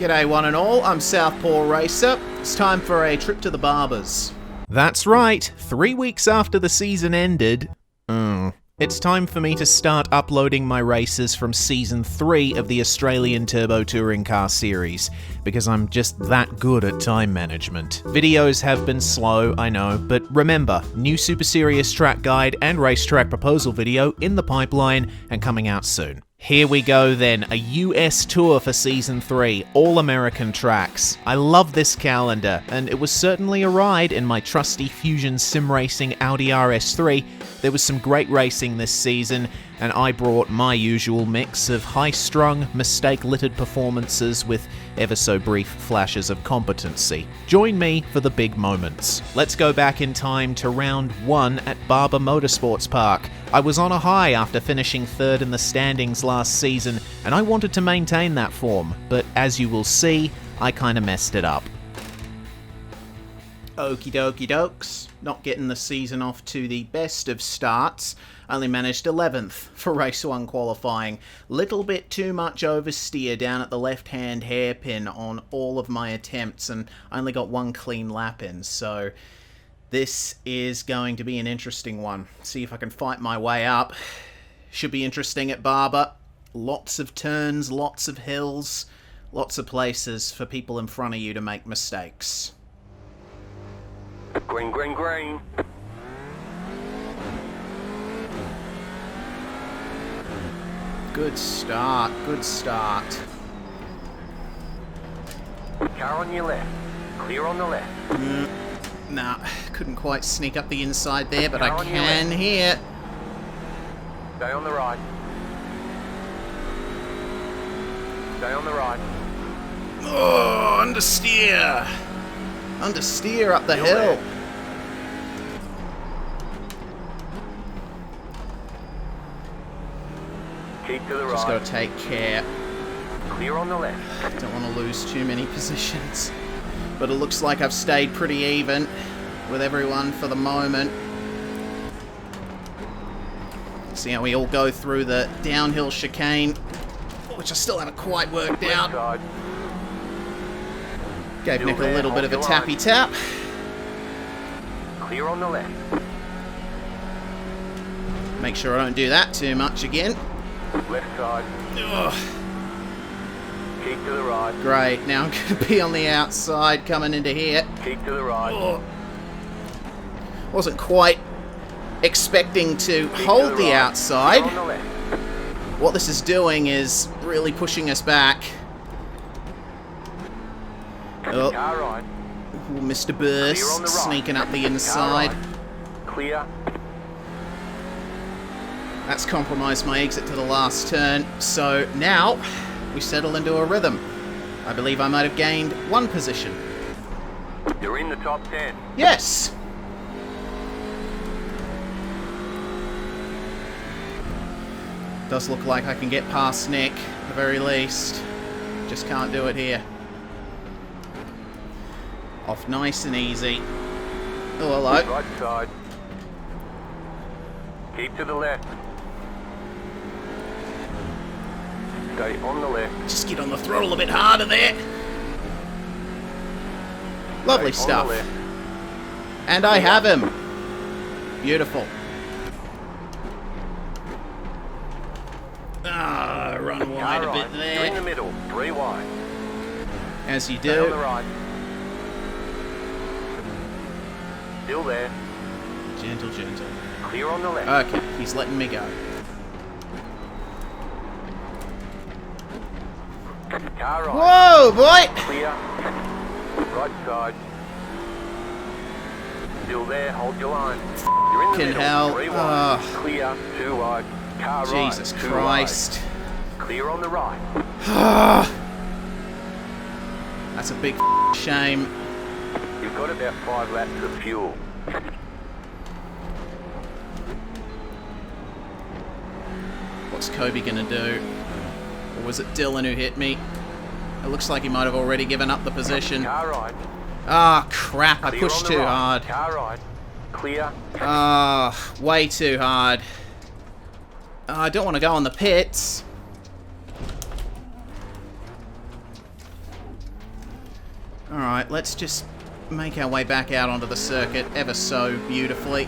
G'day one and all, I'm SouthPawRacer. It's time for a trip to the barbers. That's right, 3 weeks after the season ended, it's time for me to start uploading my races from Season 3 of the Australian Turbo Touring Car Series, because I'm just that good at time management. Videos have been slow, I know, but remember, new Super Serious track guide and racetrack proposal video in the pipeline and coming out soon. Here we go then, a US tour for Season 3, all American tracks. I love this calendar, and it was certainly a ride in my trusty Fusion Sim Racing Audi RS3. There was some great racing this season, and I brought my usual mix of high-strung, mistake-littered performances with ever so brief flashes of competency. Join me for the big moments. Let's go back in time to round 1 at Barber Motorsports Park. I was on a high after finishing 3rd in the standings last season, and I wanted to maintain that form, but as you will see, I kinda messed it up. Okie dokie dokes, not getting the season off to the best of starts. Only managed 11th for race 1 qualifying. Little bit too much oversteer down at the left-hand hairpin on all of my attempts, and I only got 1 clean lap in, so this is going to be an interesting one. See if I can fight my way up. Should be interesting at Barber. Lots of turns, lots of hills, lots of places for people in front of you to make mistakes. Green, green, green. Good start, good start. Car on your left. Clear on the left. Nah, couldn't quite sneak up the inside there, but Car I on your can left. here. Stay on the right. Stay on the right. Oh, understeer. Understeer up the Still hill. there. Keep to the Just got right. to take care. Clear on the left. Don't want to lose too many positions. But it looks like I've stayed pretty even with everyone for the moment. See how we all go through the downhill chicane, which I still haven't quite worked Left out. side. Gave Still Nick a there, little bit of hold a your tappy line. tap. Clear on the left. Make sure I don't do that too much again. Left side. Ugh, Keep to the right. great, now I'm going to be on the outside coming into here. Keep to the right. Ugh. Wasn't quite expecting to Keep to hold the right. outside. Clear on the left. What this is doing is really pushing us back. Oh, Car right. Mr. Clear on Burst the right. sneaking up the Car inside. right. Clear. That's compromised my exit to the last turn. So now we settle into a rhythm. I believe I might have gained 1 position. You're in the top 10. Yes! Does look like I can get past Nick, at the very least. Just can't do it here. Off nice and easy. Oh, hello. Right side. Keep to the left. Stay on the left. Just get on the throttle a bit harder there. Lovely Stay on the stuff. left. And I have him. Beautiful. Ah, run wide Car a bit right. You're in the there. middle. 3 wide. As you Stay on the do. right. Still there. Gentle, gentle. Clear on the left. Okay, he's letting me go. Car right. Whoa, boy! Clear. Right side. Still there. Hold your line. You're in the Fucking middle. hell. 3 wide. Ah. Clear. 2 wide. Car right. Jesus 2 Christ. wide. Clear on the right. That's a big shame. You've got about 5 laps of fuel. What's Kobe gonna do? Or was it Dylan who hit me? It looks like he might have already given up the position. Car right. Ah, crap, I Clear pushed on the too right. hard. Car right. Clear. Ah, way too hard. I don't want to go on the pits. Alright, let's just make our way back out onto the circuit ever so beautifully.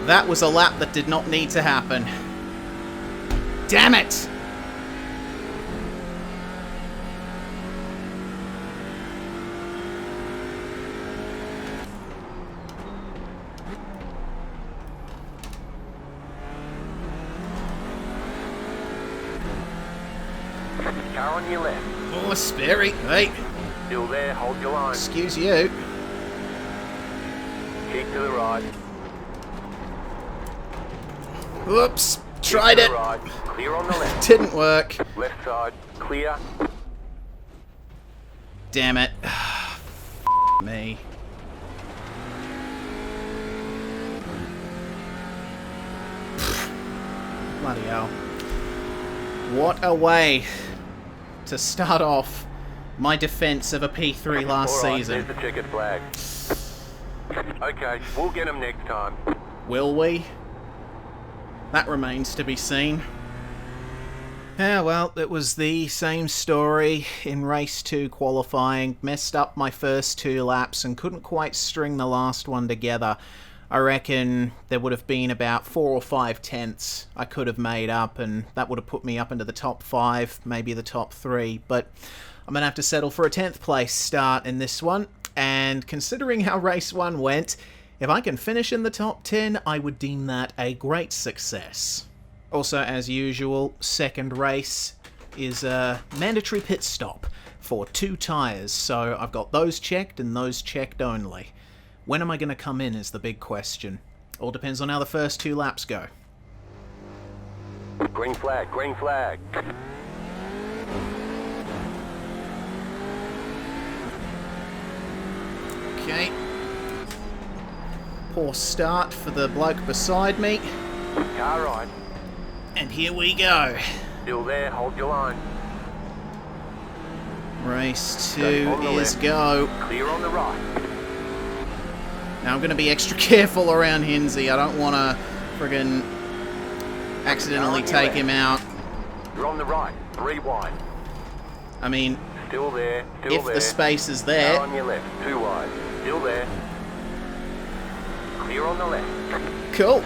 That was a lap that did not need to happen. Damn it! Car on your left. Oh, Sperry. Hey, Still there, hold your line. excuse you. Keep to the right. Whoops. Keep Tried to it. the right. Clear on the left. Didn't work. Left side, clear. Damn it. Me. Bloody hell. What a way to start off my defense of a P3 last All right, season. there's the checkered flag. Okay, we'll get him next time. Will we? That remains to be seen. Yeah, well, it was the same story in race 2 qualifying. Messed up my first 2 laps and couldn't quite string the last one together. I reckon there would have been about 4 or 5 tenths I could have made up, and that would have put me up into the top 5, maybe the top 3, but I'm going to have to settle for a 10th place start in this one, and considering how race 1 went, if I can finish in the top 10, I would deem that a great success. Also, as usual, second race is a mandatory pit stop for 2 tyres, so I've got those checked and those checked only. When am I going to come in is the big question. All depends on how the first 2 laps go. Green flag, green flag. Okay. Poor start for the bloke beside me. Car right. And here we go. Still there, hold your line. Race 2 Stay on the is left. go. Clear on the right. Now I'm going to be extra careful around Hinsey. I don't want to friggin' accidentally take him out. You're on the right, 3 wide. I mean, Still there, still if there. the space is Car there. on your left, 2 wide. Still there. Clear on the left. Cool.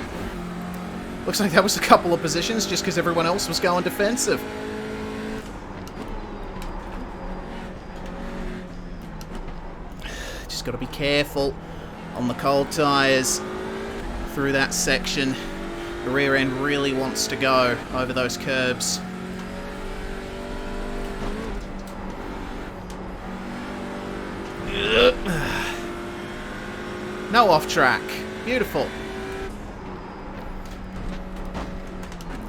Looks like that was a couple of positions just because everyone else was going defensive. Just got to be careful on the cold tyres through that section. The rear end really wants to go over those curbs. No off track. Beautiful.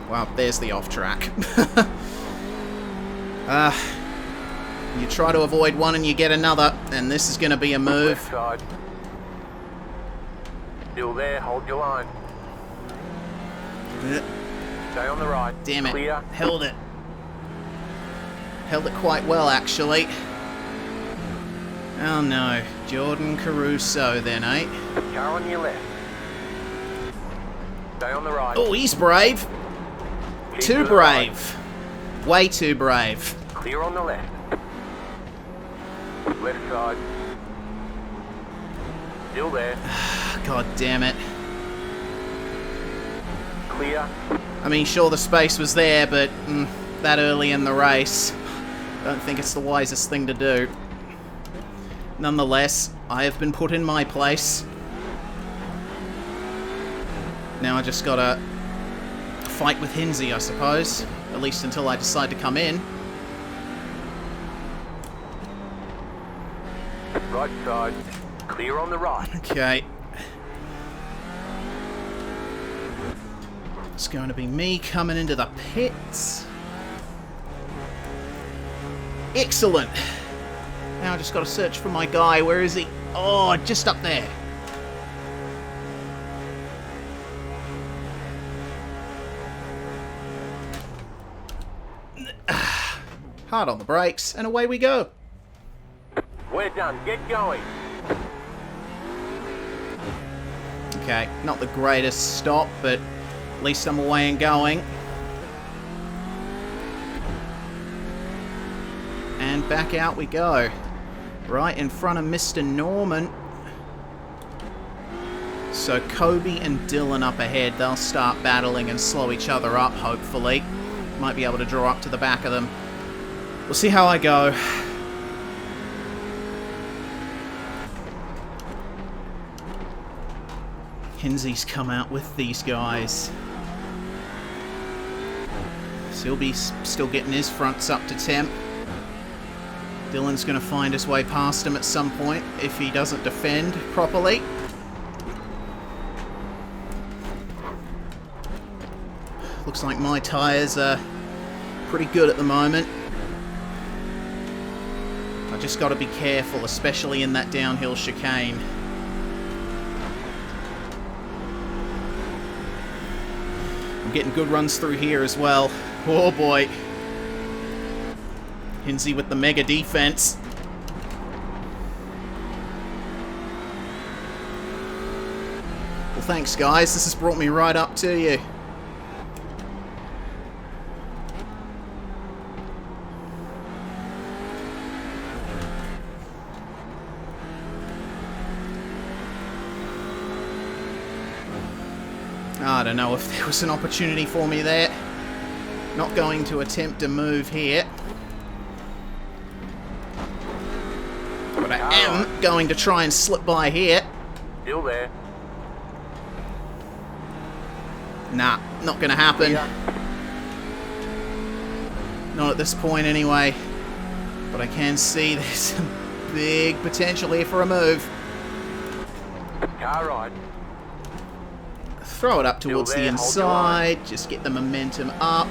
Wow, there's the off track. You try to avoid one and you get another, and this is going to be a move. Left side. Still there, hold your line. Stay on the right. Damn it. Clear. Held it. Held it quite well, actually. Oh no. Jordan Caruso then, eh? Car on your left. Stay on the right. Oh, he's brave. Keep Too to the brave. Way too brave. right. Clear on the left. Left side. Still there. God damn it. Clear. I mean, sure, the space was there, but that early in the race, don't think it's the wisest thing to do. Nonetheless, I have been put in my place. Now I just gotta fight with Hinsey, I suppose. At least until I decide to come in. Right side. Clear on the right. Okay. It's going to be me coming into the pits. Excellent. Now I just got to search for my guy. Where is he? Oh, just up there. Hard on the brakes, and away we go. We're done. Get going. Okay, not the greatest stop, but at least I'm away and going. And back out we go. Right in front of Mr. Norman. So Kobe and Dylan up ahead. They'll start battling and slow each other up, hopefully. Might be able to draw up to the back of them. We'll see how I go. Hinsey's come out with these guys. So he'll be still getting his fronts up to temp. Dylan's going to find his way past him at some point if he doesn't defend properly. Looks like my tyres are pretty good at the moment. I just got to be careful, especially in that downhill chicane. I'm getting good runs through here as well. Oh boy. Hinsey with the mega defense. Well, thanks guys. This has brought me right up to you. I don't know if there was an opportunity for me there. Not going to attempt to move here. But I am going to try and slip by here. Still there. Nah, not gonna happen. Yeah. Not at this point anyway. But I can see there's some big potential here for a move. Car ride. Throw it up towards the inside. Just get the momentum up.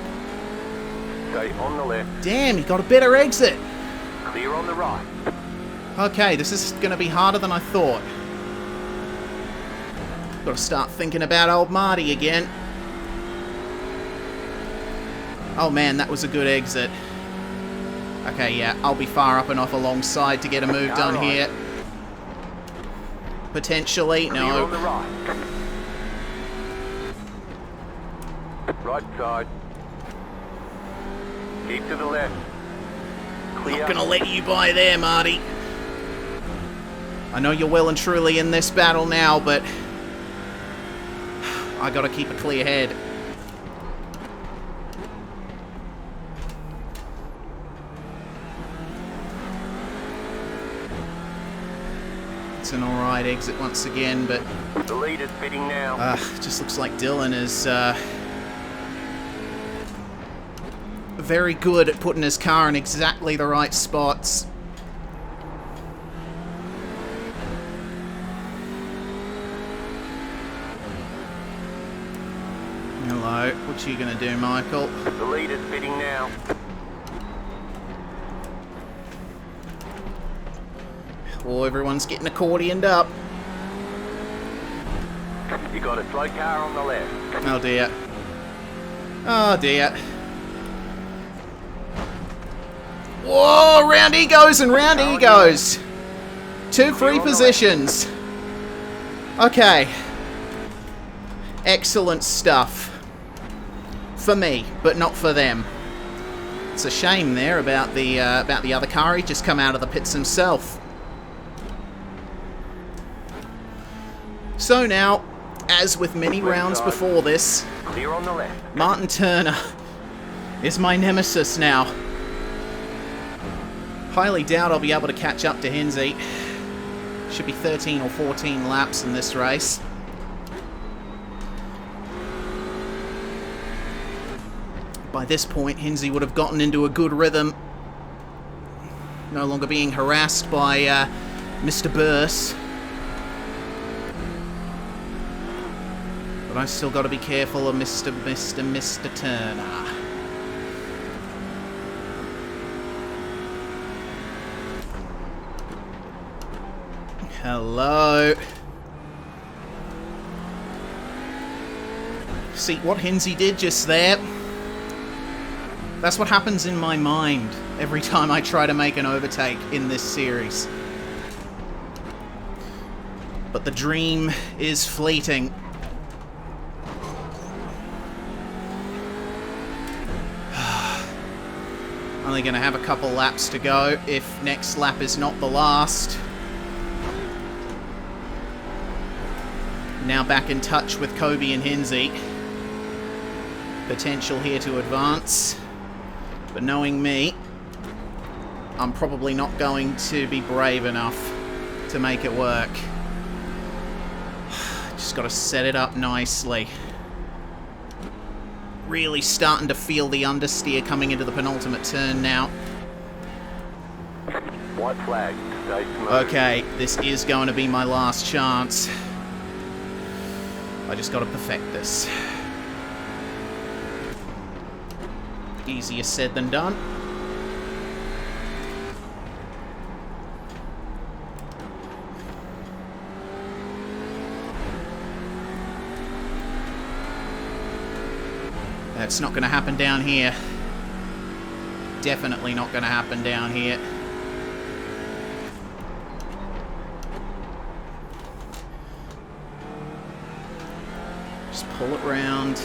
Stay on the left. Damn, he got a better exit. Clear on the right. Okay, this is going to be harder than I thought. Got to start thinking about old Marty again. Oh man, that was a good exit. Okay, yeah, I'll be far up and off alongside to get a move done here. Potentially, Clear on the no. right. Right side. Keep to the left. Clear. Not gonna let you by there, Marty. I know you're well and truly in this battle now, but I gotta keep a clear head. It's an alright exit once again, but The lead is fitting now. just looks like Dylan is very good at putting his car in exactly the right spots. Hello, what you gonna do, Michael? The lead is fitting now. Oh, everyone's getting accordioned up. You got a slow car on the left. Oh dear. Oh dear. Whoa, round he goes and round he goes. 2 free positions. Okay. Excellent stuff. For me, but not for them. It's a shame there about the other car. He just come out of the pits himself. So now, as with many rounds before this, Clear on the left. Martin Turner is my nemesis now. Highly doubt I'll be able to catch up to Hinsey. Should be 13 or 14 laps in this race. By this point, Hinsey would have gotten into a good rhythm. No longer being harassed by Mr. Burse. But I still got to be careful of Mr. Turner. Hello. See, what Hinsey did just there, that's what happens in my mind every time I try to make an overtake in this series. But the dream is fleeting. Only going to have a couple laps to go if next lap is not the last. Now back in touch with Kobe and Hinsey. Potential here to advance. But knowing me, I'm probably not going to be brave enough to make it work. Just got to set it up nicely. Really starting to feel the understeer coming into the penultimate turn now. White flag. Stay smooth. Okay, this is going to be my last chance. I just got to perfect this. Easier said than done. That's not going to happen down here. Definitely not going to happen down here. Just pull it round.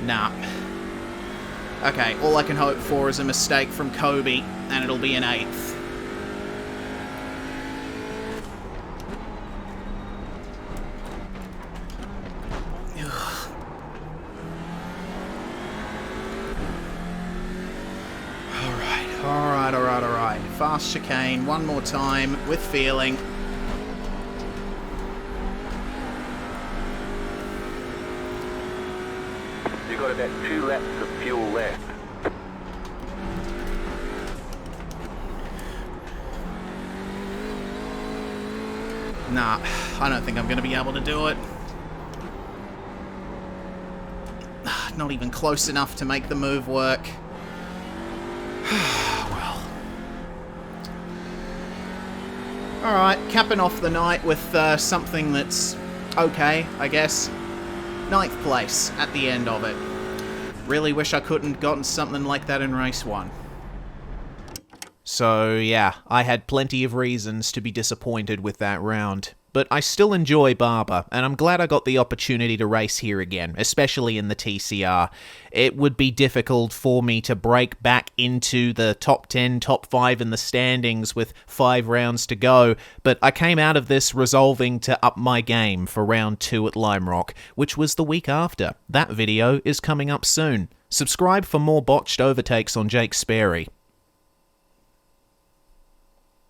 Nah. Okay, all I can hope for is a mistake from Kobe, and it'll be an 8th. Alright. Fast chicane, one more time, with feeling. You've got about 2 laps of fuel left. Nah, I don't think I'm going to be able to do it. Not even close enough to make the move work. Well. Alright, capping off the night with something that's okay, I guess. 9th place at the end of it. Really wish I couldn't gotten something like that in race 1. So yeah, I had plenty of reasons to be disappointed with that round. But I still enjoy Barber, and I'm glad I got the opportunity to race here again, especially in the TCR. It would be difficult for me to break back into the top 10, top 5 in the standings with 5 rounds to go, but I came out of this resolving to up my game for round 2 at Lime Rock, which was the week after. That video is coming up soon. Subscribe for more botched overtakes on Jake Sperry.